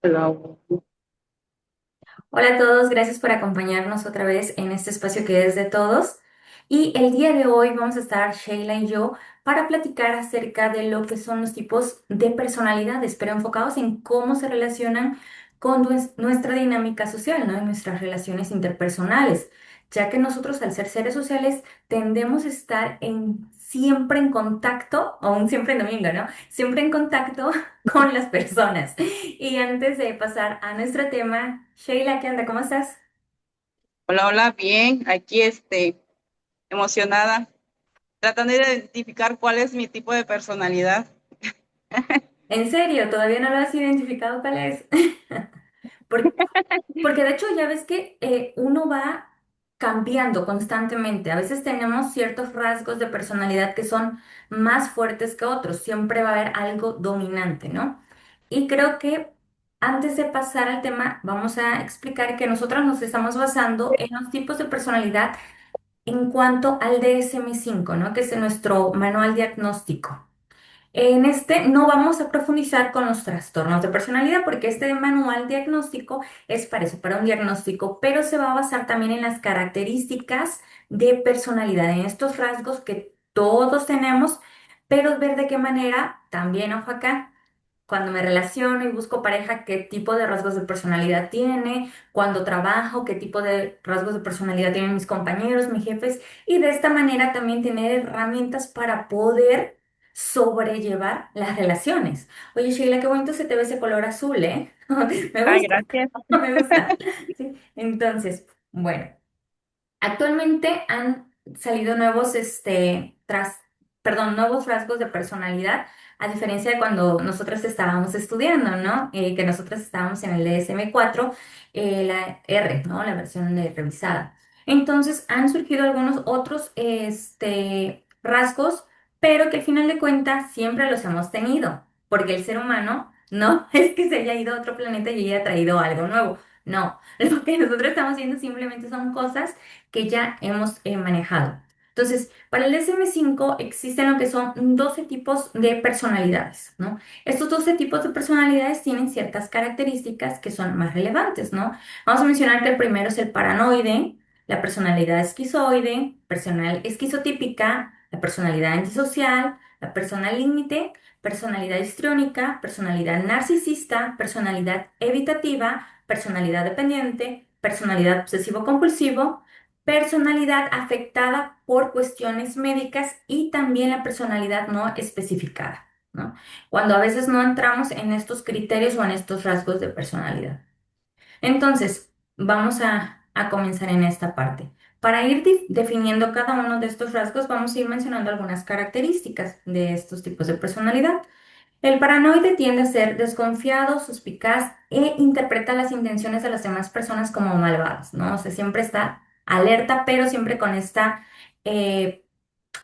Hola. Hola a todos, gracias por acompañarnos otra vez en este espacio que es de todos. Y el día de hoy vamos a estar Sheila y yo para platicar acerca de lo que son los tipos de personalidades, pero enfocados en cómo se relacionan con nuestra dinámica social, ¿no? En nuestras relaciones interpersonales, ya que nosotros al ser seres sociales tendemos a estar siempre en contacto, o un siempre en domingo, ¿no? Siempre en contacto con las personas. Y antes de pasar a nuestro tema, Sheila, ¿qué onda? ¿Cómo estás? Hola, hola, bien, aquí emocionada, tratando de identificar cuál es mi tipo de personalidad. ¿En serio? ¿Todavía no lo has identificado cuál es? Por- Porque de hecho ya ves que uno va cambiando constantemente. A veces tenemos ciertos rasgos de personalidad que son más fuertes que otros. Siempre va a haber algo dominante, ¿no? Y creo que antes de pasar al tema, vamos a explicar que nosotros nos estamos basando en los tipos de personalidad en cuanto al DSM-5, ¿no? Que es nuestro manual diagnóstico. En este no vamos a profundizar con los trastornos de personalidad porque este manual diagnóstico es para eso, para un diagnóstico, pero se va a basar también en las características de personalidad, en estos rasgos que todos tenemos, pero ver de qué manera, también ojo acá, cuando me relaciono y busco pareja, qué tipo de rasgos de personalidad tiene, cuando trabajo, qué tipo de rasgos de personalidad tienen mis compañeros, mis jefes, y de esta manera también tener herramientas para poder sobrellevar las relaciones. Oye, Sheila, qué bonito se te ve ese color azul, ¿eh? Me Ay, gusta, gracias. me gusta. Sí. Entonces, bueno. Actualmente han salido nuevos, nuevos rasgos de personalidad, a diferencia de cuando nosotros estábamos estudiando, ¿no? Que nosotros estábamos en el DSM-4, la R, ¿no? La versión de revisada. Entonces han surgido algunos otros, rasgos, pero que al final de cuentas siempre los hemos tenido, porque el ser humano no es que se haya ido a otro planeta y haya traído algo nuevo. No, lo que nosotros estamos haciendo simplemente son cosas que ya hemos manejado. Entonces, para el DSM-5 existen lo que son 12 tipos de personalidades, ¿no? Estos 12 tipos de personalidades tienen ciertas características que son más relevantes, ¿no? Vamos a mencionar que el primero es el paranoide, la personalidad esquizoide, personal esquizotípica, la personalidad antisocial, la personal límite, personalidad histriónica, personalidad narcisista, personalidad evitativa, personalidad dependiente, personalidad obsesivo-compulsivo, personalidad afectada por cuestiones médicas y también la personalidad no especificada, ¿no? Cuando a veces no entramos en estos criterios o en estos rasgos de personalidad. Entonces, vamos a comenzar en esta parte. Para ir definiendo cada uno de estos rasgos, vamos a ir mencionando algunas características de estos tipos de personalidad. El paranoide tiende a ser desconfiado, suspicaz e interpreta las intenciones de las demás personas como malvadas, ¿no? O sea, siempre está alerta, pero siempre con esta eh,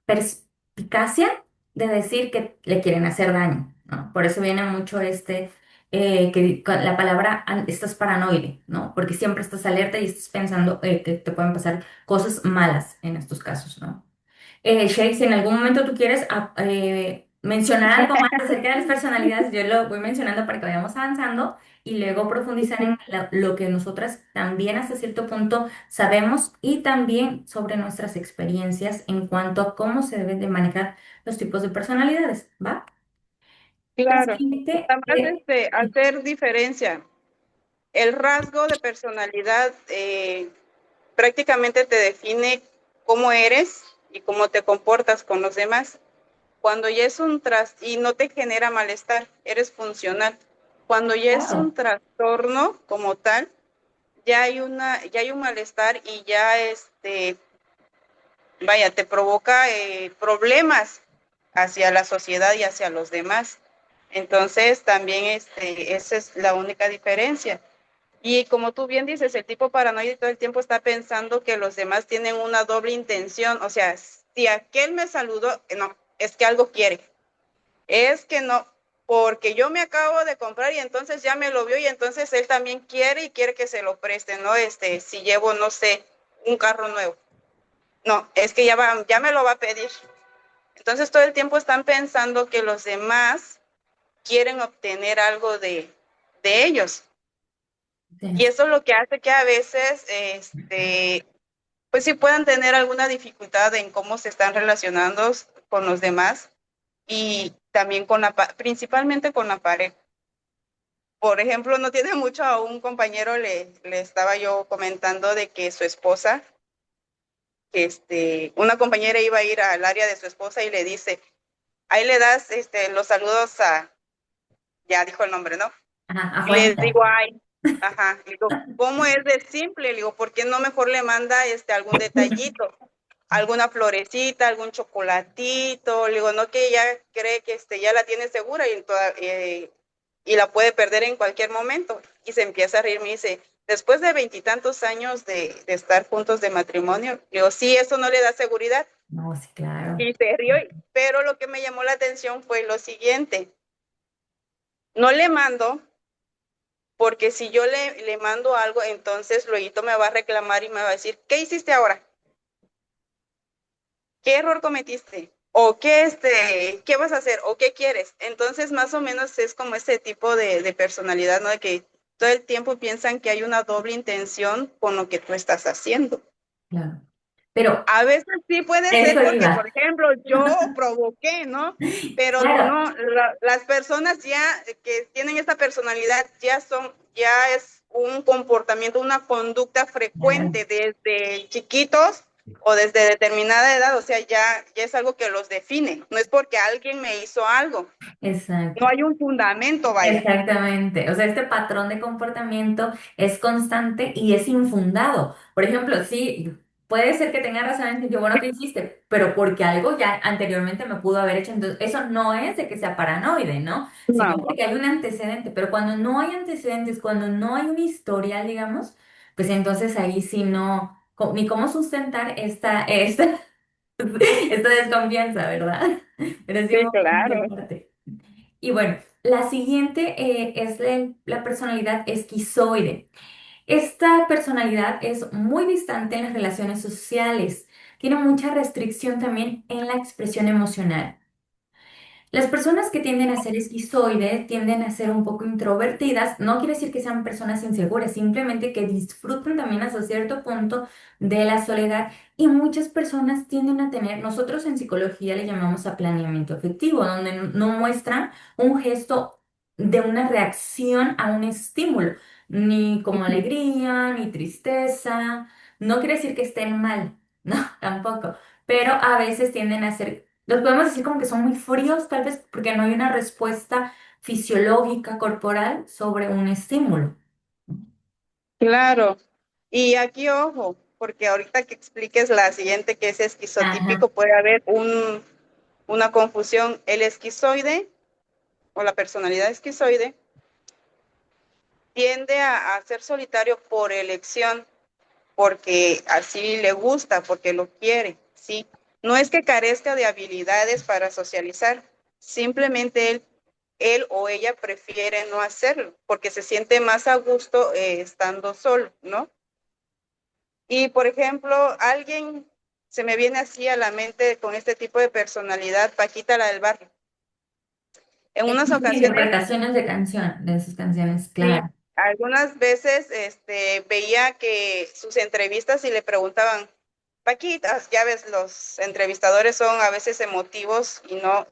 perspicacia de decir que le quieren hacer daño, ¿no? Por eso viene mucho con la palabra, estás paranoide, ¿no? Porque siempre estás alerta y estás pensando que te pueden pasar cosas malas en estos casos, ¿no? Shay, si en algún momento tú quieres mencionar algo más acerca de las personalidades, yo lo voy mencionando para que vayamos avanzando y luego profundizar en lo que nosotras también hasta cierto punto sabemos y también sobre nuestras experiencias en cuanto a cómo se deben de manejar los tipos de personalidades, ¿va? La Claro. siguiente, Nada más hacer diferencia. El rasgo de personalidad prácticamente te define cómo eres y cómo te comportas con los demás. Cuando ya es y no te genera malestar, eres funcional. Cuando ya es un exacto. trastorno como tal, ya hay un malestar y ya vaya, te provoca problemas hacia la sociedad y hacia los demás. Entonces, también esa es la única diferencia. Y como tú bien dices, el tipo paranoide todo el tiempo está pensando que los demás tienen una doble intención. O sea, si aquel me saludó, no, es que algo quiere. Es que no, porque yo me acabo de comprar y entonces ya me lo vio y entonces él también quiere y quiere que se lo preste, ¿no? Si llevo, no sé, un carro nuevo. No, es que ya me lo va a pedir. Entonces todo el tiempo están pensando que los demás quieren obtener algo de ellos. Y Sí. eso es lo que hace que a veces, pues sí puedan tener alguna dificultad en cómo se están relacionando con los demás y también con principalmente con la pareja. Por ejemplo, no tiene mucho a un compañero, le estaba yo comentando de que su esposa, una compañera iba a ir al área de su esposa y le dice, ahí le das los saludos ya dijo el nombre, ¿no? Ajá, a Y le Juanita. digo, ay, ajá, le digo, ¿cómo es de simple? Le digo, ¿por qué no mejor le manda algún detallito? Alguna florecita, algún chocolatito, le digo, no que ella cree que ya la tiene segura y la puede perder en cualquier momento. Y se empieza a reír, me dice, después de veintitantos años de estar juntos de matrimonio, le digo, sí, eso no le da seguridad. No, sí, claro. Y se rió, pero lo que me llamó la atención fue lo siguiente, no le mando, porque si yo le mando algo, entonces luego me va a reclamar y me va a decir, ¿qué hiciste ahora? ¿Qué error cometiste? ¿O qué vas a hacer? ¿O qué quieres? Entonces, más o menos es como ese tipo de personalidad, ¿no? De que todo el tiempo piensan que hay una doble intención con lo que tú estás haciendo. Claro. Pero A veces sí puede ser eso porque, por iba. ejemplo, yo provoqué, ¿no? Pero Claro, no, las personas ya que tienen esta personalidad ya es un comportamiento, una conducta claro, frecuente desde chiquitos o desde determinada edad, o sea, ya es algo que los define, no es porque alguien me hizo algo, no exacto. hay un fundamento, vaya. Exactamente. O sea, este patrón de comportamiento es constante y es infundado. Por ejemplo, sí, puede ser que tenga razón en decir, bueno, ¿qué hiciste? Pero porque algo ya anteriormente me pudo haber hecho. Entonces, eso no es de que sea paranoide, ¿no? Sino No, porque hay un antecedente. Pero cuando no hay antecedentes, cuando no hay un historial, digamos, pues entonces ahí sí no, ni cómo sustentar esta desconfianza, ¿verdad? Pero sí, sí, muy claro. aparte. Y bueno, la siguiente es la personalidad esquizoide. Esta personalidad es muy distante en las relaciones sociales. Tiene mucha restricción también en la expresión emocional. Las personas que tienden a ser esquizoides tienden a ser un poco introvertidas. No quiere decir que sean personas inseguras, simplemente que disfrutan también hasta cierto punto de la soledad. Y muchas personas tienden a tener, nosotros en psicología le llamamos planeamiento afectivo, donde no muestran un gesto de una reacción a un estímulo, ni como alegría, ni tristeza. No quiere decir que estén mal, no, tampoco, pero a veces tienden a ser, los podemos decir como que son muy fríos, tal vez porque no hay una respuesta fisiológica corporal sobre un estímulo. Claro. Y aquí, ojo, porque ahorita que expliques la siguiente, que es Ajá. esquizotípico, puede haber una confusión. El esquizoide o la personalidad esquizoide tiende a ser solitario por elección, porque así le gusta, porque lo quiere, ¿sí? No es que carezca de habilidades para socializar, simplemente él o ella prefiere no hacerlo, porque se siente más a gusto estando solo, ¿no? Y, por ejemplo, alguien se me viene así a la mente con este tipo de personalidad, Paquita la del barrio. En unas Escucho ocasiones, interpretaciones de canción, de sus canciones, sí, claro. algunas veces veía que sus entrevistas y le preguntaban, Paquita, ya ves, los entrevistadores son a veces emotivos y no,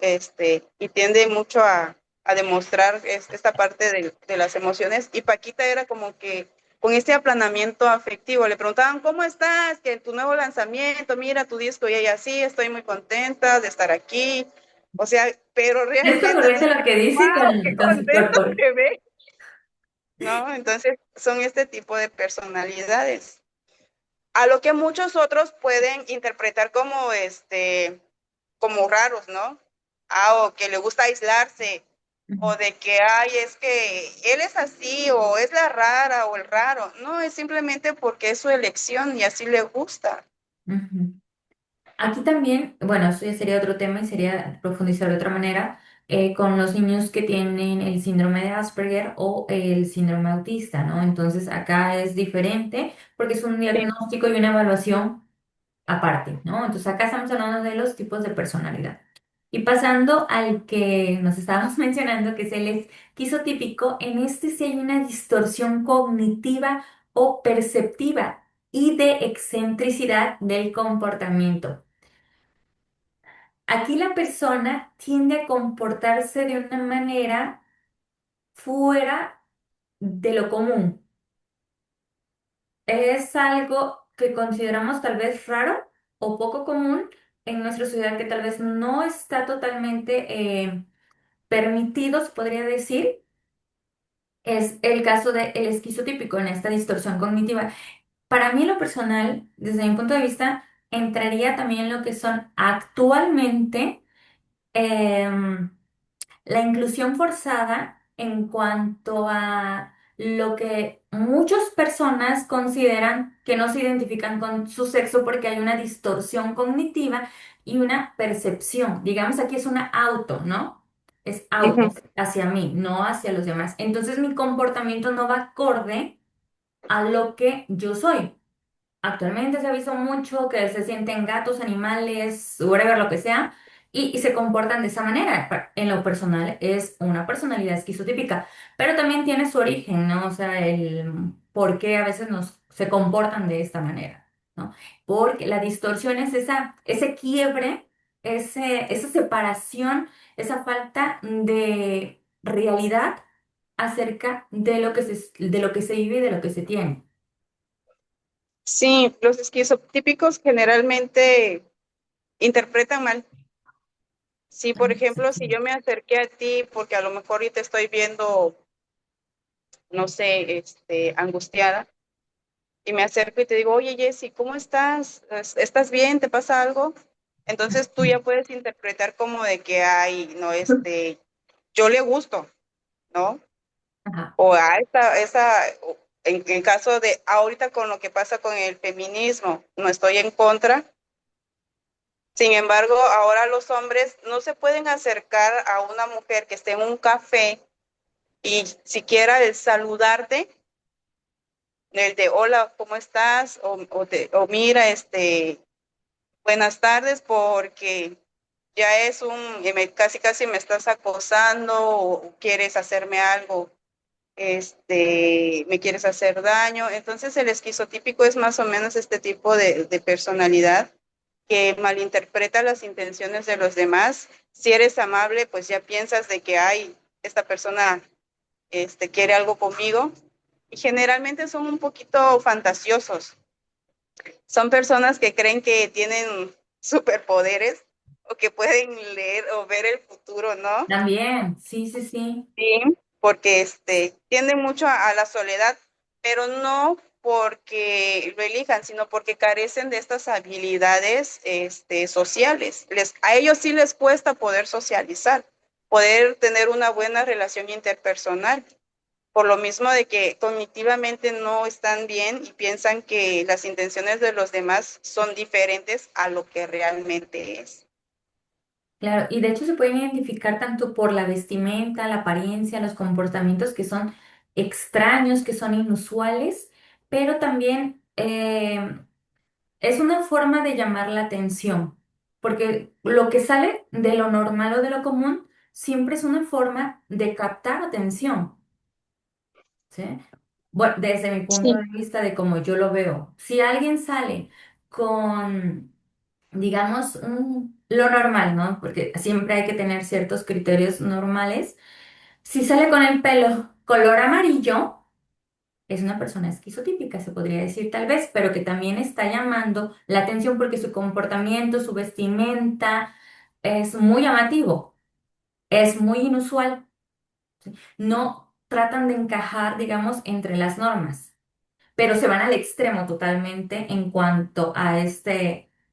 y tiende mucho a demostrar esta parte de las emociones. Y Paquita era como que con este aplanamiento afectivo, le preguntaban, ¿cómo estás? Que en tu nuevo lanzamiento, mira tu disco y ella, sí, estoy muy contenta de estar aquí. O sea, pero Es realmente congruente dice, lo que dice wow, qué con su contento cuerpo. se ve, ¿no? Entonces son este tipo de personalidades. A lo que muchos otros pueden interpretar como como raros, ¿no? O que le gusta aislarse, o de que, ay, es que él es así, o es la rara, o el raro. No, es simplemente porque es su elección y así le gusta. Ujú. Aquí también, bueno, eso ya sería otro tema y sería profundizar de otra manera con los niños que tienen el síndrome de Asperger o el síndrome autista, ¿no? Entonces acá es diferente porque es un Sí. diagnóstico y una evaluación aparte, ¿no? Entonces acá estamos hablando de los tipos de personalidad. Y pasando al que nos estábamos mencionando, que es el esquizotípico, en este sí hay una distorsión cognitiva o perceptiva y de excentricidad del comportamiento. Aquí la persona tiende a comportarse de una manera fuera de lo común. Es algo que consideramos tal vez raro o poco común en nuestra sociedad, que tal vez no está totalmente permitido, se podría decir. Es el caso del esquizotípico en esta distorsión cognitiva. Para mí, en lo personal, desde mi punto de vista, entraría también en lo que son actualmente em, la inclusión forzada en cuanto a lo que muchas personas consideran que no se identifican con su sexo porque hay una distorsión cognitiva y una percepción. Digamos, aquí es una auto, ¿no? Es auto Ujú. hacia mí, no hacia los demás. Entonces mi comportamiento no va acorde a lo que yo soy. Actualmente se ha visto mucho que se sienten gatos, animales, whatever, lo que sea, y se comportan de esa manera. En lo personal es una personalidad esquizotípica, pero también tiene su origen, ¿no? O sea, el por qué a veces se comportan de esta manera, ¿no? Porque la distorsión es ese quiebre, esa separación, esa falta de realidad acerca de lo que se vive y de lo que se tiene. Sí, los esquizotípicos generalmente interpretan mal. Sí, por ejemplo, si yo me acerqué a ti porque a lo mejor yo te estoy viendo, no sé, angustiada, y me acerco y te digo, oye, Jessy, ¿cómo estás? ¿Estás bien? ¿Te pasa algo? Entonces tú ya puedes interpretar como de que, ay, no, yo le gusto, ¿no? Ajá. O a en caso de ahorita con lo que pasa con el feminismo, no estoy en contra. Sin embargo, ahora los hombres no se pueden acercar a una mujer que esté en un café y siquiera el saludarte, el de hola, ¿cómo estás? O mira, buenas tardes, porque ya es casi casi me estás acosando o quieres hacerme algo, me quieres hacer daño. Entonces el esquizotípico es más o menos este tipo de personalidad que malinterpreta las intenciones de los demás. Si eres amable, pues ya piensas de que hay esta persona quiere algo conmigo. Y generalmente son un poquito fantasiosos. Son personas que creen que tienen superpoderes o que pueden leer o ver el futuro, ¿no? También, sí, sí, sí. Sí, porque tienden mucho a la soledad, pero no porque lo elijan, sino porque carecen de estas habilidades sociales. A ellos sí les cuesta poder socializar, poder tener una buena relación interpersonal, por lo mismo de que cognitivamente no están bien y piensan que las intenciones de los demás son diferentes a lo que realmente es. Claro, y de hecho se pueden identificar tanto por la vestimenta, la apariencia, los comportamientos que son extraños, que son inusuales, pero también es una forma de llamar la atención, porque lo que sale de lo normal o de lo común siempre es una forma de captar atención, ¿sí? Bueno, desde mi punto Sí. de vista de cómo yo lo veo, si alguien sale con digamos, lo normal, ¿no? Porque siempre hay que tener ciertos criterios normales. Si sale con el pelo color amarillo, es una persona esquizotípica, se podría decir tal vez, pero que también está llamando la atención porque su comportamiento, su vestimenta es muy llamativo, es muy inusual. No tratan de encajar, digamos, entre las normas, pero se van al extremo totalmente en cuanto a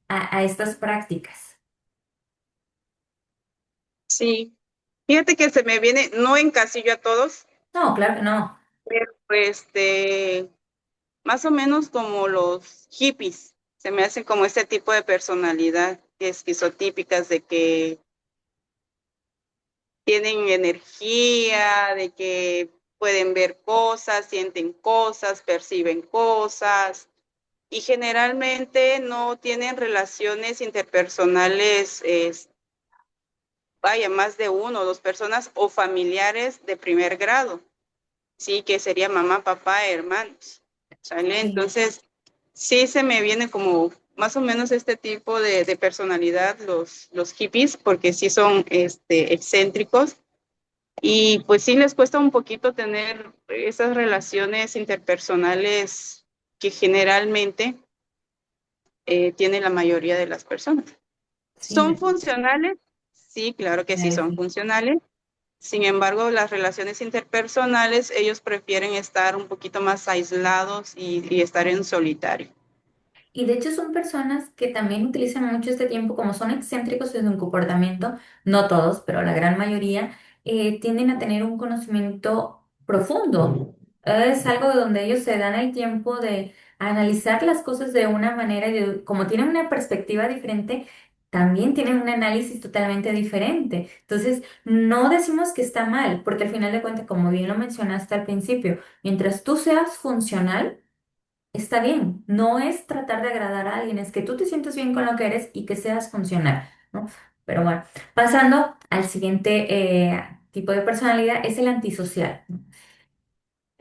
a estas prácticas. Sí, fíjate que se me viene, no encasillo a todos, No, claro que no. pero más o menos como los hippies, se me hacen como este tipo de personalidad esquizotípicas de que tienen energía, de que pueden ver cosas, sienten cosas, perciben cosas y generalmente no tienen relaciones interpersonales vaya, más de uno o dos personas o familiares de primer grado, sí, que sería mamá, papá, hermanos, ¿sale? Sí. Entonces, sí se me viene como más o menos este tipo de personalidad, los hippies, porque sí son excéntricos y pues sí les cuesta un poquito tener esas relaciones interpersonales que generalmente tiene la mayoría de las personas. Sí, ¿Son funcionales? Sí, claro que sí son sí. funcionales. Sin embargo, las relaciones interpersonales, ellos prefieren estar un poquito más aislados y estar en solitario. Y de hecho son personas que también utilizan mucho este tiempo, como son excéntricos en su comportamiento, no todos, pero la gran mayoría, tienden a tener un conocimiento profundo. Es algo donde ellos se dan el tiempo de analizar las cosas de una manera, como tienen una perspectiva diferente, también tienen un análisis totalmente diferente. Entonces, no decimos que está mal, porque al final de cuentas, como bien lo mencionaste al principio, mientras tú seas funcional, está bien, no es tratar de agradar a alguien, es que tú te sientes bien con lo que eres y que seas funcional, ¿no? Pero bueno, pasando al siguiente tipo de personalidad, es el antisocial.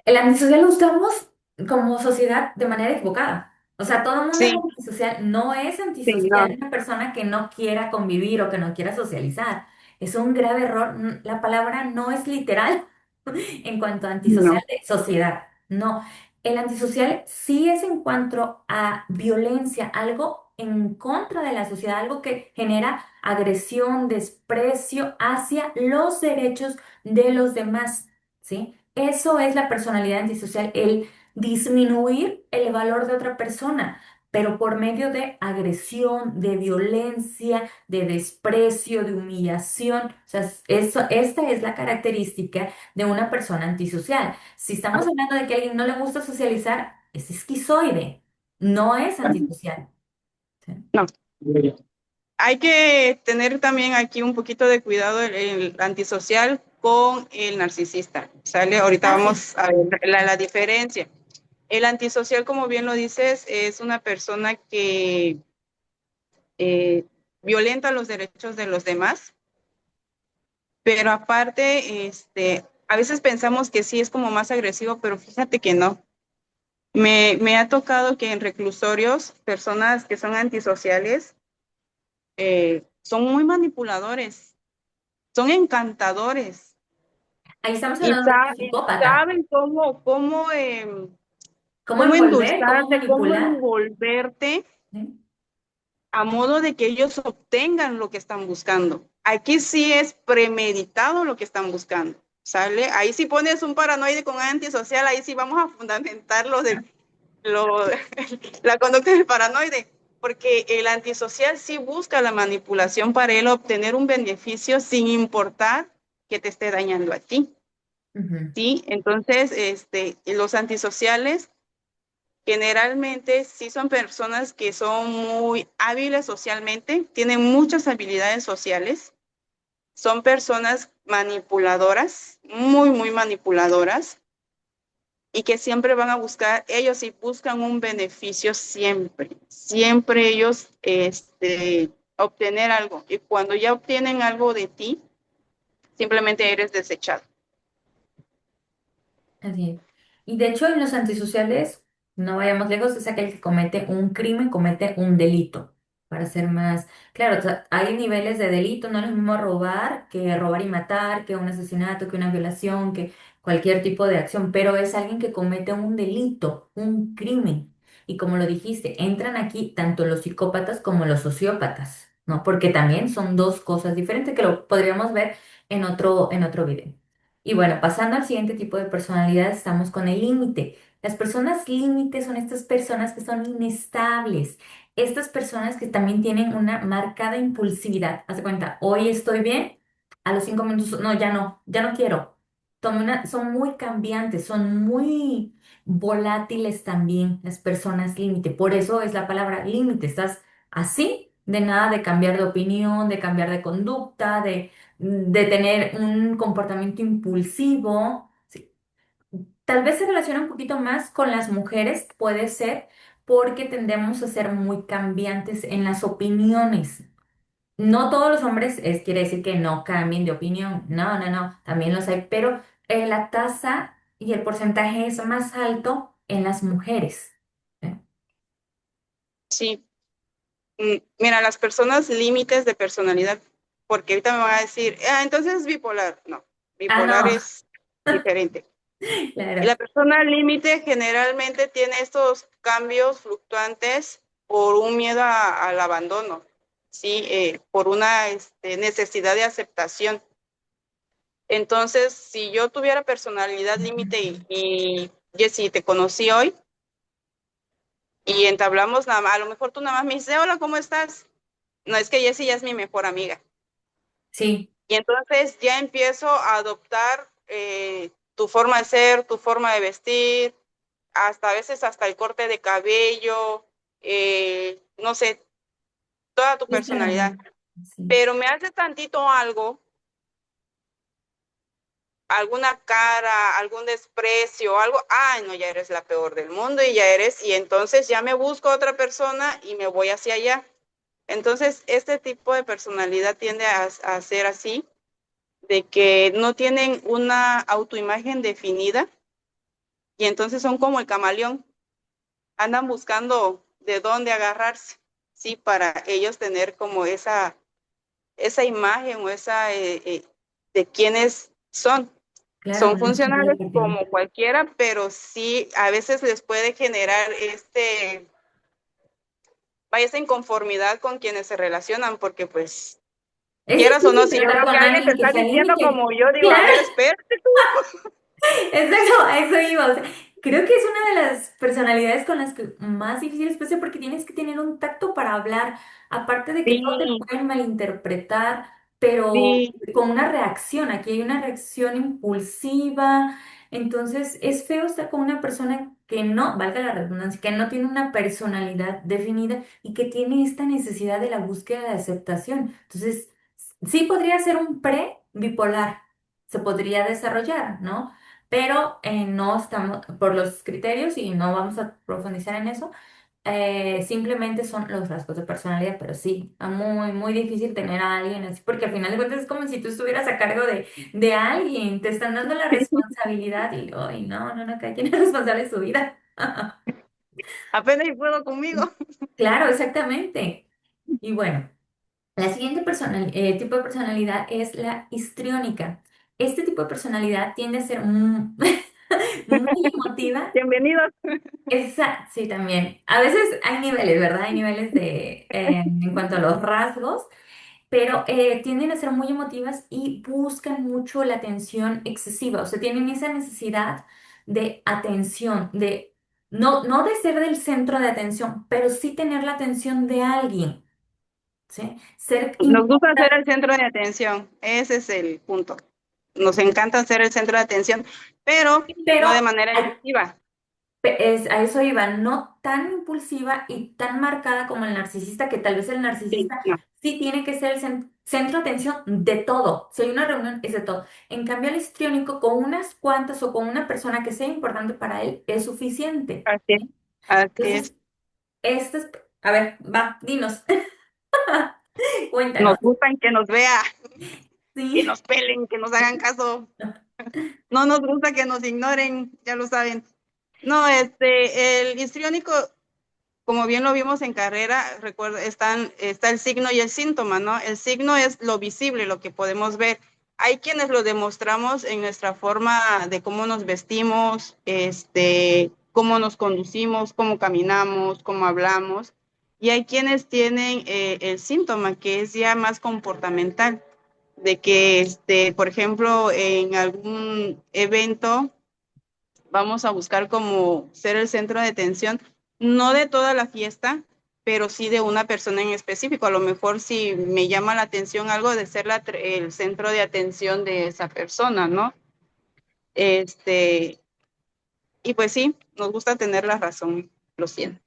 El antisocial lo usamos como sociedad de manera equivocada. O sea, todo el mundo es Sí, antisocial. No es sí, antisocial no, una persona que no quiera convivir o que no quiera socializar. Es un grave error. La palabra no es literal en cuanto a antisocial no. de sociedad. No, el antisocial sí es en cuanto a violencia, algo en contra de la sociedad, algo que genera agresión, desprecio hacia los derechos de los demás, ¿sí? Eso es la personalidad antisocial, el disminuir el valor de otra persona, pero por medio de agresión, de violencia, de desprecio, de humillación. O sea, esta es la característica de una persona antisocial. Si estamos hablando de que a alguien no le gusta socializar, es esquizoide, no es antisocial. ¿Sí? No. Hay que tener también aquí un poquito de cuidado el antisocial con el narcisista, ¿sale? Ahorita Ah, sí. vamos a ver la diferencia. El antisocial, como bien lo dices, es una persona que eh, violenta los derechos de los demás, pero aparte, a veces pensamos que sí es como más agresivo, pero fíjate que no. Me ha tocado que en reclusorios, personas que son antisociales son muy manipuladores, son encantadores Ahí estamos y, hablando de un psicópata. saben ¿Cómo cómo envolver? ¿Cómo endulzarte, cómo manipular? envolverte ¿Sí? a modo de que ellos obtengan lo que están buscando. Aquí sí es premeditado lo que están buscando, ¿sale? Ahí si pones un paranoide con antisocial, ahí sí vamos a fundamentar lo, la conducta del paranoide, porque el antisocial sí busca la manipulación para él obtener un beneficio sin importar que te esté dañando a ti, Ujú. ¿sí? Entonces, los antisociales generalmente sí son personas que son muy hábiles socialmente, tienen muchas habilidades sociales, son personas manipuladoras, muy, muy manipuladoras, y que siempre van a buscar, ellos sí buscan un beneficio siempre, siempre ellos obtener algo. Y cuando ya obtienen algo de ti, simplemente eres desechado. Así es. Y de hecho, en los antisociales, no vayamos lejos, es aquel que comete un crimen, comete un delito. Para ser más claro, hay niveles de delito, no es lo mismo robar y matar, que un asesinato, que una violación, que cualquier tipo de acción, pero es alguien que comete un delito, un crimen. Y como lo dijiste, entran aquí tanto los psicópatas como los sociópatas, ¿no? Porque también son dos cosas diferentes que lo podríamos ver en otro video. Y bueno, pasando al siguiente tipo de personalidad, estamos con el límite. Las personas límite son estas personas que son inestables, estas personas que también tienen una marcada impulsividad. Haz de cuenta, hoy estoy bien, a los 5 minutos, no, ya no quiero. Son muy cambiantes, son muy volátiles también las personas límite. Por eso es la palabra límite. Estás así, de nada de cambiar de opinión, de cambiar de conducta, de tener un comportamiento impulsivo. Sí. Tal vez se relaciona un poquito más con las mujeres, puede ser, porque tendemos a ser muy cambiantes en las opiniones. No todos los hombres quiere decir que no cambien de opinión. No, no, no, también los hay, pero la tasa y el porcentaje es más alto en las mujeres. ¿Eh? Sí. Mira, las personas límites de personalidad, porque ahorita me van a decir, ah, entonces es bipolar. No, Ah, bipolar no, es diferente. Y claro, la persona límite generalmente tiene estos cambios fluctuantes por un miedo al abandono, ¿sí? Por una necesidad de aceptación. Entonces, si yo tuviera personalidad límite y Jessy, te conocí hoy y entablamos nada más, a lo mejor tú nada más me dices, hola, ¿cómo estás? No, es que Jessy ya es mi mejor amiga. sí, Y entonces ya empiezo a adoptar tu forma de ser, tu forma de vestir, hasta a veces hasta el corte de cabello, no sé, toda tu sí, claro, personalidad. sí. Pero me hace tantito algo, alguna cara, algún desprecio, algo, ay, no, ya eres la peor del mundo y ya eres, y entonces ya me busco otra persona y me voy hacia allá. Entonces, este tipo de personalidad tiende a ser así, de que no tienen una autoimagen definida y entonces son como el camaleón, andan buscando de dónde agarrarse, sí, para ellos tener como esa imagen o esa de quiénes son. Claro, Son una funcionales identidad. como cualquiera, pero sí a veces les puede generar vaya, esa inconformidad con quienes se relacionan, porque pues, Es quieras o no, difícil si yo tratar veo que con alguien te alguien que está sea diciendo límite. como yo, digo, a Claro, ver, espérate tú. exacto, a eso iba. O sea, creo que es una de las personalidades con las que más difíciles puede ser porque tienes que tener un tacto para hablar, aparte de que no te Sí, pueden malinterpretar, pero sí, con una reacción. Aquí hay una reacción impulsiva. Entonces, es feo estar con una persona que no, valga la redundancia, que no tiene una personalidad definida y que tiene esta necesidad de la búsqueda de aceptación. Entonces, sí podría ser un pre-bipolar, se podría desarrollar, ¿no? Pero no estamos por los criterios y no vamos a profundizar en eso. Simplemente son los rasgos de personalidad, pero sí, es muy, muy difícil tener a alguien así, porque al final de cuentas es como si tú estuvieras a cargo de alguien, te están dando la responsabilidad y, ay, no, no, no, cada quien es responsable de su vida. apenas y puedo conmigo. Claro, exactamente. Y bueno. La siguiente tipo de personalidad es la histriónica. Este tipo de personalidad tiende a ser muy emotiva. Bienvenidos. Sí, también. A veces hay niveles, ¿verdad? Hay niveles en cuanto a los rasgos, pero tienden a ser muy emotivas y buscan mucho la atención excesiva. O sea, tienen esa necesidad de atención, no de ser del centro de atención, pero sí tener la atención de alguien, ¿sí? Ser Nos gusta ser importante. el centro de atención, ese es el punto. Nos encanta ser el centro de atención, pero Pero no de manera hay- excesiva. a eso iba, no tan impulsiva y tan marcada como el narcisista, que tal vez el Sí, narcisista no, sí tiene que ser el centro de atención de todo. Si hay una reunión, es de todo. En cambio, el histriónico, con unas cuantas o con una persona que sea importante para él, es suficiente. así es, ¿Sí? así es. Entonces, a ver, va, dinos, Nos cuéntanos. gustan que nos vea, que Sí. nos pelen, que nos hagan caso. No nos gusta que nos ignoren, ya lo saben. No, el histriónico, como bien lo vimos en carrera, recuerda, está el signo y el síntoma, ¿no? El signo es lo visible, lo que podemos ver. Hay quienes lo demostramos en nuestra forma de cómo nos vestimos, cómo nos conducimos, cómo caminamos, cómo hablamos. Y hay quienes tienen el síntoma, que es ya más comportamental, de que, por ejemplo, en algún evento vamos a buscar como ser el centro de atención, no de toda la fiesta, pero sí de una persona en específico. A lo mejor si me llama la atención algo de ser el centro de atención de esa persona, ¿no? Este, y pues sí, nos gusta tener la razón, lo siento,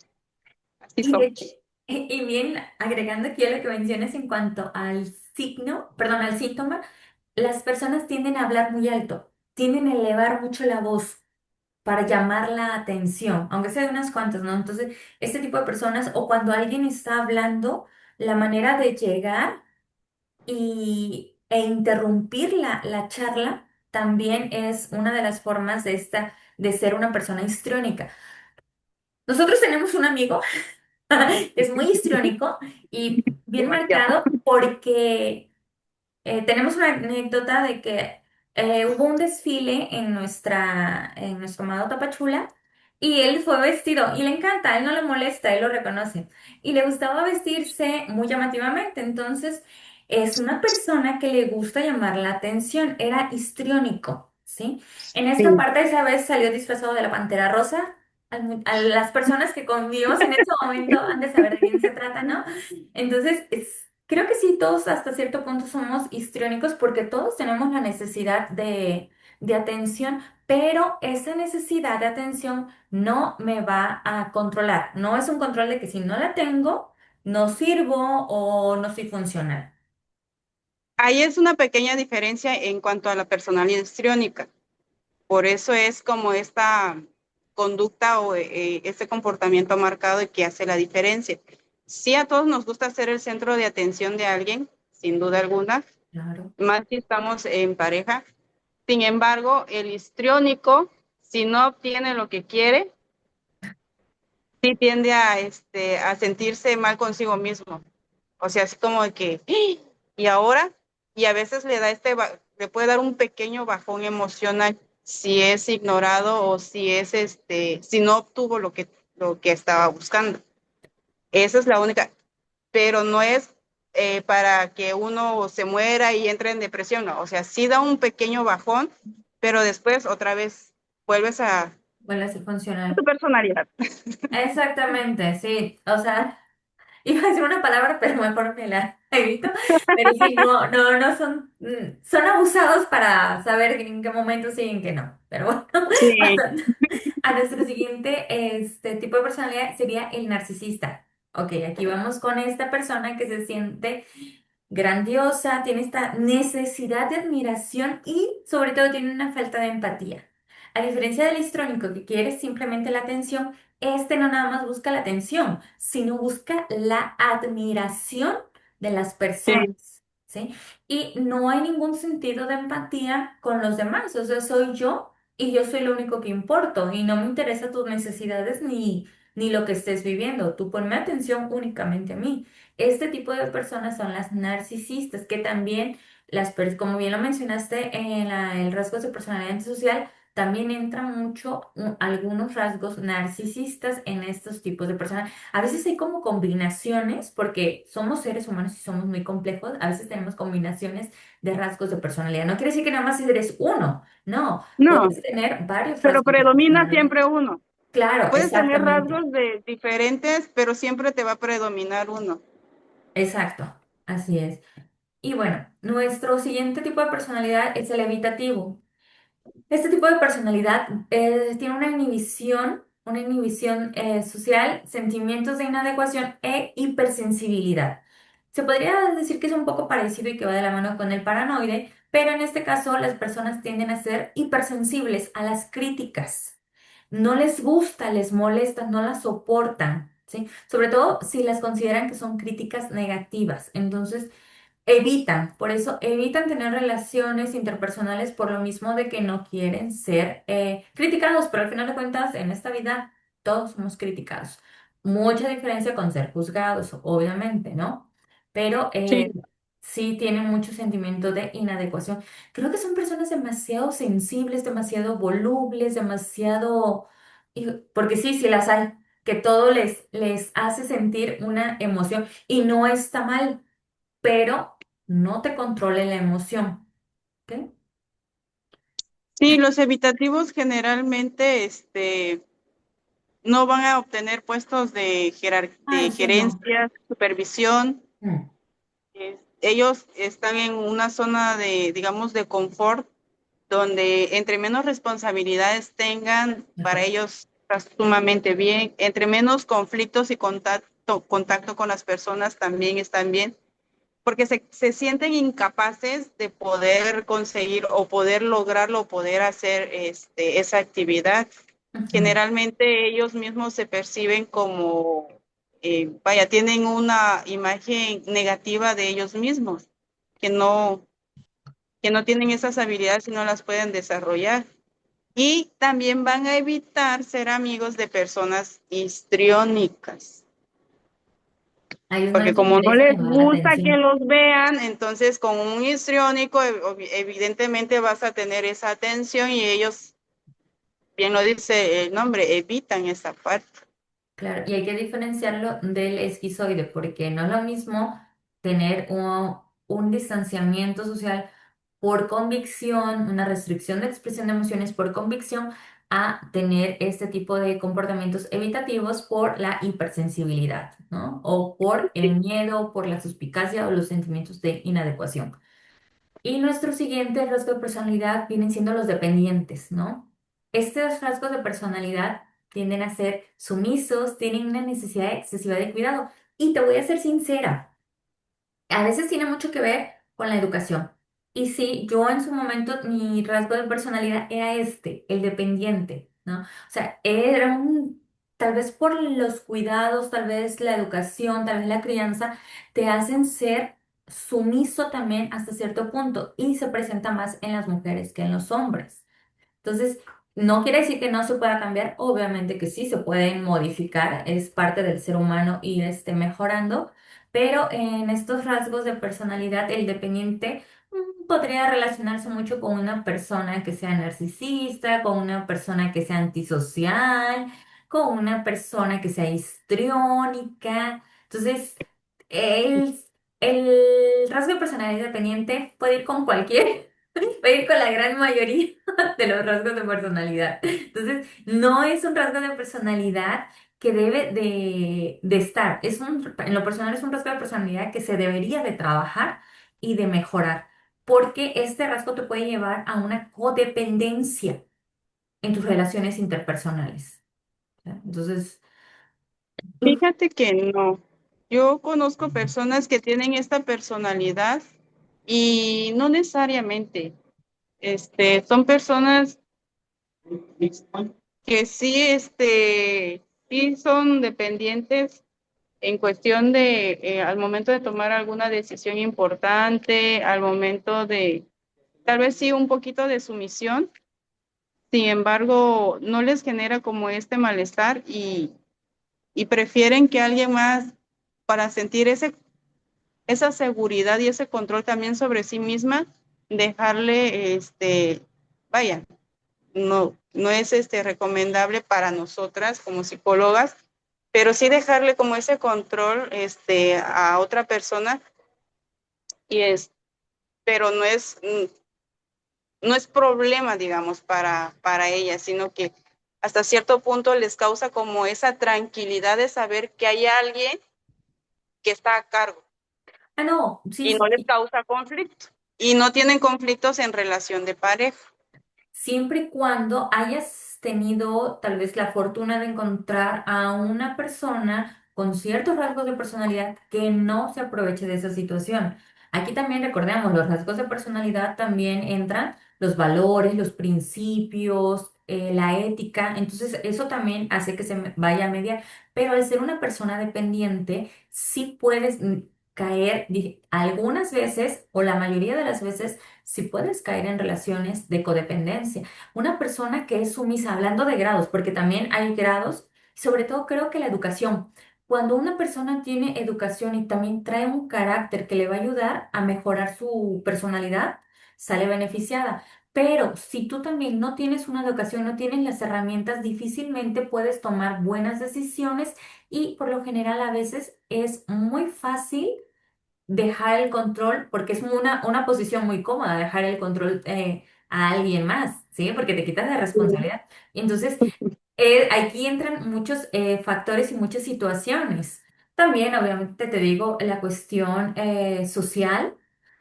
así Y de hecho, somos. y bien, agregando aquí a lo que mencionas en cuanto al signo, perdón, al síntoma, las personas tienden a hablar muy alto, tienden a elevar mucho la voz para llamar la atención, aunque sea de unas cuantas, ¿no? Entonces, este tipo de personas, o cuando alguien está hablando, la manera de llegar. e interrumpir la charla también es una de las formas de ser una persona histriónica. Nosotros tenemos un amigo que es muy histriónico y bien Demasiado. marcado porque tenemos una anécdota de que hubo un desfile en nuestro amado Tapachula y él fue vestido y le encanta, a él no le molesta, él lo reconoce y le gustaba vestirse muy llamativamente, entonces es una persona que le gusta llamar la atención, era histriónico, ¿sí? En esta Sí. parte esa vez salió disfrazado de la Pantera Rosa. A las personas que convivimos en ese momento han de saber de quién se trata, ¿no? Entonces, creo que sí, todos hasta cierto punto somos histriónicos porque todos tenemos la necesidad de atención, pero esa necesidad de atención no me va a controlar. No es un control de que si no la tengo, no sirvo o no soy funcional. Ahí es una pequeña diferencia en cuanto a la personalidad histriónica. Por eso es como esta conducta o este comportamiento marcado y que hace la diferencia. Sí, a todos nos gusta ser el centro de atención de alguien, sin duda alguna, Claro. más si estamos en pareja. Sin embargo, el histriónico, si no obtiene lo que quiere, sí tiende a sentirse mal consigo mismo. O sea, así como de que, ¡ah! Y ahora, y a veces le puede dar un pequeño bajón emocional si es ignorado o si si no obtuvo lo que estaba buscando. Esa es la única, pero no es para que uno se muera y entre en depresión, no. O sea, sí da un pequeño bajón, pero después otra vez vuelves Vuelve a ser a funcional. tu personalidad. Exactamente, sí. O sea, iba a decir una palabra, pero mejor me la evito. Pero sí, no son, son abusados para saber en qué momento sí y en qué no. Pero bueno, Sí, pasando a nuestro siguiente tipo de personalidad sería el narcisista. Ok, aquí vamos con esta persona que se siente grandiosa, tiene esta necesidad de admiración y sobre todo tiene una falta de empatía. A diferencia del histrónico que quiere simplemente la atención, este no nada más busca la atención, sino busca la admiración de las sí. personas, ¿sí? Y no hay ningún sentido de empatía con los demás, o sea, soy yo y yo soy lo único que importo y no me interesa tus necesidades ni lo que estés viviendo, tú ponme atención únicamente a mí. Este tipo de personas son las narcisistas, que también, como bien lo mencionaste, en el rasgos de personalidad antisocial, también entran mucho algunos rasgos narcisistas en estos tipos de personas. A veces hay como combinaciones, porque somos seres humanos y somos muy complejos, a veces tenemos combinaciones de rasgos de personalidad. No quiere decir que nada más eres uno, no, No, puedes tener varios pero rasgos de predomina personalidad. siempre uno. Claro, Puedes tener exactamente, rasgos de diferentes, pero siempre te va a predominar uno. exacto, así es. Y bueno, nuestro siguiente tipo de personalidad es el evitativo. Este tipo de personalidad tiene una inhibición social, sentimientos de inadecuación e hipersensibilidad. Se podría decir que es un poco parecido y que va de la mano con el paranoide, pero en este caso las personas tienden a ser hipersensibles a las críticas. No les gusta, les molesta, no las soportan, ¿sí? Sobre todo si las consideran que son críticas negativas. Entonces, por eso evitan tener relaciones interpersonales por lo mismo de que no quieren ser criticados, pero al final de cuentas en esta vida todos somos criticados. Mucha diferencia con ser juzgados, obviamente, ¿no? Pero Sí, sí tienen mucho sentimiento de inadecuación. Creo que son personas demasiado sensibles, demasiado volubles, porque sí, sí las hay, que todo les hace sentir una emoción y no está mal, pero no te controle la emoción. ¿Ok? sí, los evitativos generalmente no van a obtener puestos Ay, de sí, no. gerencia, supervisión. Mm. Ellos están en una zona digamos, de confort, donde entre menos responsabilidades tengan, para Mejor. ellos está sumamente bien. Entre menos conflictos y contacto con las personas también están bien, porque se sienten incapaces de poder conseguir o poder lograrlo o poder hacer esa actividad. Ujú. Generalmente ellos mismos se perciben como, vaya, tienen una imagen negativa de ellos mismos. que no, que no tienen esas habilidades y no las pueden desarrollar. Y también van a evitar ser amigos de personas histriónicas, A ellos no porque les como no interesa les llamar la gusta que atención. los vean, entonces con un histriónico evidentemente vas a tener esa atención y ellos, bien lo dice el nombre, evitan esa parte. Claro, y hay que diferenciarlo del esquizoide, porque no es lo mismo tener un distanciamiento social por convicción, una restricción de expresión de emociones por convicción, a tener este tipo de comportamientos evitativos por la hipersensibilidad, ¿no? O por el miedo, por la suspicacia o los sentimientos de inadecuación. Y nuestro siguiente rasgo de personalidad vienen siendo los dependientes, ¿no? Estos rasgos de personalidad tienden a ser sumisos, tienen una necesidad excesiva de cuidado. Y te voy a ser sincera, a veces tiene mucho que ver con la educación. Y sí, yo en su momento mi rasgo de personalidad era este, el dependiente, ¿no? O sea, tal vez por los cuidados, tal vez la educación, tal vez la crianza, te hacen ser sumiso también hasta cierto punto y se presenta más en las mujeres que en los hombres. Entonces, no quiere decir que no se pueda cambiar, obviamente que sí, se pueden modificar, es parte del ser humano ir mejorando, pero en estos rasgos de personalidad, el dependiente podría relacionarse mucho con una persona que sea narcisista, con una persona que sea antisocial, con una persona que sea histriónica. Entonces, el, el rasgo de personalidad dependiente puede ir con cualquier, puede ir con la gran mayoría de los rasgos de personalidad. Entonces, no es un rasgo de personalidad que debe de estar. En lo personal es un rasgo de personalidad que se debería de trabajar y de mejorar, porque este rasgo te puede llevar a una codependencia en tus relaciones interpersonales. ¿Ya? Entonces, Fíjate que no. Yo conozco personas que tienen esta personalidad y no necesariamente, son personas que sí, sí son dependientes en cuestión de, al momento de tomar alguna decisión importante, al momento de, tal vez sí, un poquito de sumisión, sin embargo, no les genera como este malestar y prefieren que alguien más, para sentir esa seguridad y ese control también sobre sí misma, dejarle, vaya, no es recomendable para nosotras como psicólogas, pero sí dejarle como ese control a otra persona y pero no es problema, digamos, para ella, sino que hasta cierto punto les causa como esa tranquilidad de saber que hay alguien que está a cargo no, sí, y no les causa conflicto y no tienen conflictos en relación de pareja. siempre y cuando hayas tenido tal vez la fortuna de encontrar a una persona con ciertos rasgos de personalidad que no se aproveche de esa situación. Aquí también recordemos, los rasgos de personalidad también entran los valores, los principios, la ética. Entonces, eso también hace que vaya a mediar. Pero al ser una persona dependiente, sí puedes caer, algunas veces o la mayoría de las veces, si puedes caer en relaciones de codependencia. Una persona que es sumisa, hablando de grados, porque también hay grados, sobre todo creo que la educación. Cuando una persona tiene educación y también trae un carácter que le va a ayudar a mejorar su personalidad, sale beneficiada. Pero si tú también no tienes una educación, no tienes las herramientas, difícilmente puedes tomar buenas decisiones y por lo general a veces es muy fácil dejar el control, porque es una posición muy cómoda dejar el control a alguien más, ¿sí? Porque te quitas la responsabilidad. Y entonces, aquí entran muchos factores y muchas situaciones. También, obviamente, te digo, la cuestión social,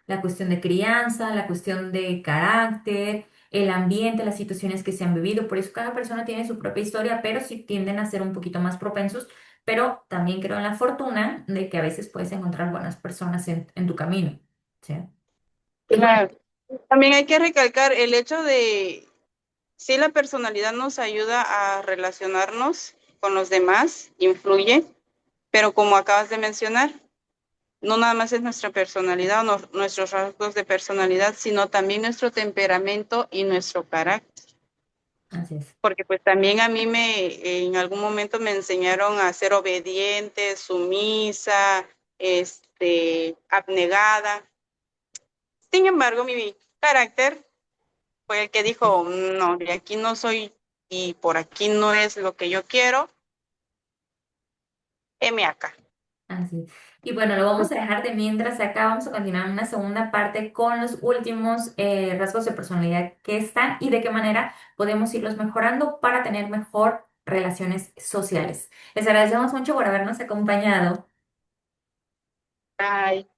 la cuestión de crianza, la cuestión de carácter, el ambiente, las situaciones que se han vivido. Por eso cada persona tiene su propia historia, pero sí tienden a ser un poquito más propensos. Pero también creo en la fortuna de que a veces puedes encontrar buenas personas en tu camino, ¿sí? Y bueno, Claro. También hay que recalcar el hecho de, sí, la personalidad nos ayuda a relacionarnos con los demás, influye, pero como acabas de mencionar, no nada más es nuestra personalidad o nuestros rasgos de personalidad, sino también nuestro temperamento y nuestro carácter. Así es. Porque pues también a mí en algún momento me enseñaron a ser obediente, sumisa, abnegada. Sin embargo, mi carácter fue el que dijo, no, de aquí no soy y por aquí no es lo que yo quiero, heme acá. Así es. Y bueno, lo vamos a dejar de mientras acá. Vamos a continuar en una segunda parte con los últimos rasgos de personalidad que están y de qué manera podemos irlos mejorando para tener mejor relaciones sociales. Les agradecemos mucho por habernos acompañado. Ay,